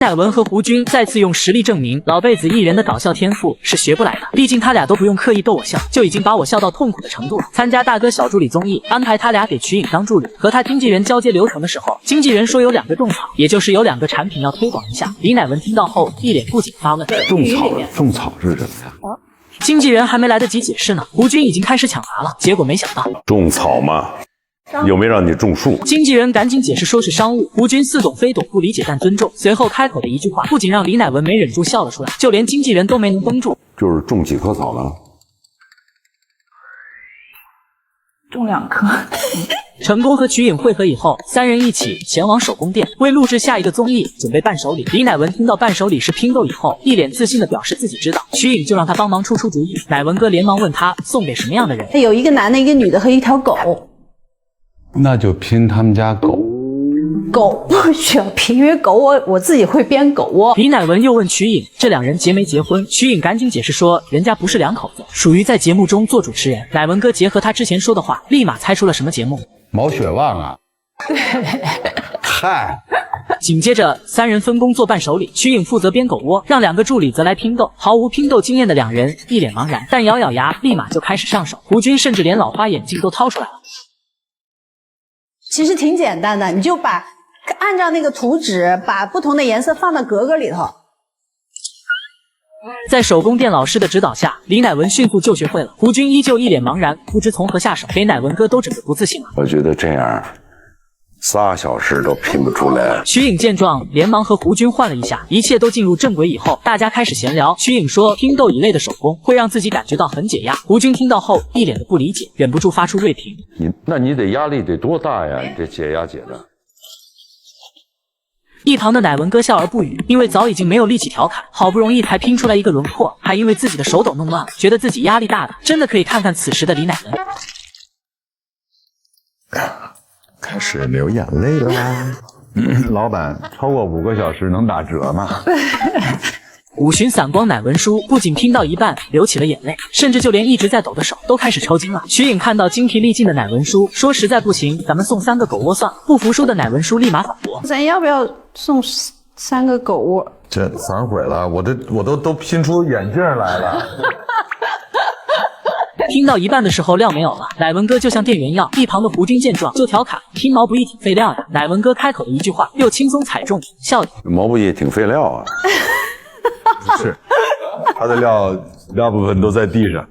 乃文和胡军再次用实力证明老辈子艺人的搞笑天赋是学不来的，毕竟他俩都不用刻意逗我笑，就已经把我笑到痛苦的程度了。参加大哥小助理综艺，安排他俩给瞿颖当助理，和他经纪人交接流程的时候，经纪人说有2个种草，也就是有2个产品要推广一下。李乃文听到后一脸不解发问：种草是什么呀？经纪人还没来得及解释呢，胡军已经开始抢答了。结果没想到，种草嘛，有没让你种树？经纪人赶紧解释说是商务，胡军似懂非懂，不理解但尊重。随后开口的一句话，不仅让李乃文没忍住笑了出来，就连经纪人都没能绷住。就是种几棵草呢？种2棵。成功和瞿颖会合以后，3人一起前往手工店为录制下一个综艺准备伴手礼。李乃文听到伴手礼是拼豆以后，一脸自信的表示自己知道，瞿颖就让他帮忙出主意。乃文哥连忙问他送给什么样的人？有一个男的，一个女的和一条狗。那就拼他们家狗。狗不需要拼，因为狗我自己会编狗窝。李乃文又问瞿颖这2人结没结婚？瞿颖赶紧解释说人家不是2口子，属于在节目中做主持人。乃文哥结合他之前说的话，立马猜出了什么节目。毛血旺啊！对，嗨。紧接着3人分工做伴手礼，瞿颖负责编狗窝，让2个助理则来拼豆。毫无拼豆经验的2人一脸茫然，但咬咬牙立马就开始上手。胡军甚至连老花眼镜都掏出来了。其实挺简单的，你就按照那个图纸，把不同的颜色放到格格里头。在手工店老师的指导下，李乃文迅速就学会了。胡军依旧一脸茫然，不知从何下手，给乃文哥都整个不自信了。我觉得这样3小时都拼不出来。瞿颖见状，连忙和胡军换了一下，一切都进入正轨以后，大家开始闲聊。瞿颖说，拼豆一类的手工会让自己感觉到很解压。胡军听到后，一脸的不理解，忍不住发出锐评：那你得压力得多大呀？你这解压解的。一旁的乃文哥笑而不语，因为早已经没有力气调侃，好不容易才拼出来一个轮廓，还因为自己的手抖弄乱了，觉得自己压力大的，真的可以看看此时的李乃文。开始流眼泪了。老板，超过5个小时能打折吗？五旬散光乃文书不仅拼到一半流起了眼泪，甚至就连一直在抖的手都开始抽筋了。瞿颖看到精疲力尽的乃文书，说实在不行，咱们送3个狗窝算了。不服输的乃文书立马反驳：咱要不要送3个狗窝？这反悔了，我都拼出眼镜来了。拼到一半的时候料没有了，乃文哥就像电源要。一旁的胡军见状就调侃：拼毛不易挺费料呀。乃文哥开口的一句话又轻松踩中笑点：毛不易挺费料啊。不是，他的料大部分都在地上。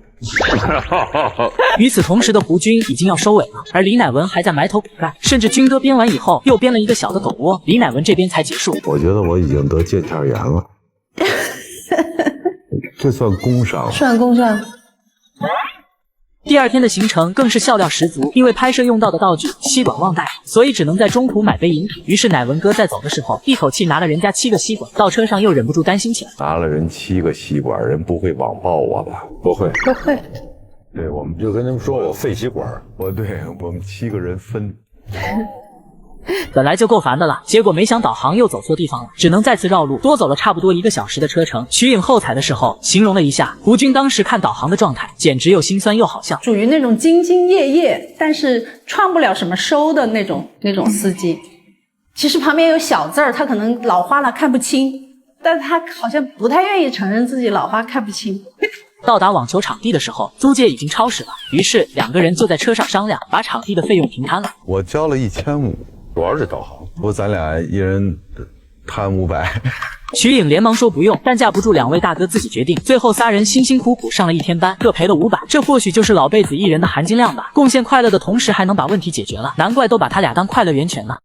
与此同时的胡军已经要收尾了，而李乃文还在埋头苦干，甚至军哥编完以后又编了一个小的狗窝，李乃文这边才结束。我觉得我已经得腱鞘炎了。这算工伤？算工伤。第2天的行程更是笑料十足，因为拍摄用到的道具吸管忘带，所以只能在中途买杯饮品。于是乃文哥在走的时候，一口气拿了人家7个吸管，到车上又忍不住担心起来：拿了人7个吸管，人不会网暴我吧？不会，不会。对，我们就跟他们说我废吸管，我们7个人分。本来就够烦的了，结果没想导航又走错地方了，只能再次绕路，多走了差不多1个小时的车程。瞿颖后采的时候形容了一下胡军当时看导航的状态，简直又心酸又好笑，属于那种兢兢业业但是创不了什么收的那种司机。其实旁边有小字儿，他可能老花了看不清，但是他好像不太愿意承认自己老花看不清。到达网球场地的时候，租借已经超时了，于是2个人就在车上商量，把场地的费用平摊了。我交了1500，主要是导航，不过咱俩一人摊500。瞿颖连忙说不用，但架不住2位大哥自己决定。最后3人辛辛苦苦上了1天班，各赔了500，这或许就是老辈子艺人的含金量吧。贡献快乐的同时还能把问题解决了，难怪都把他俩当快乐源泉呢。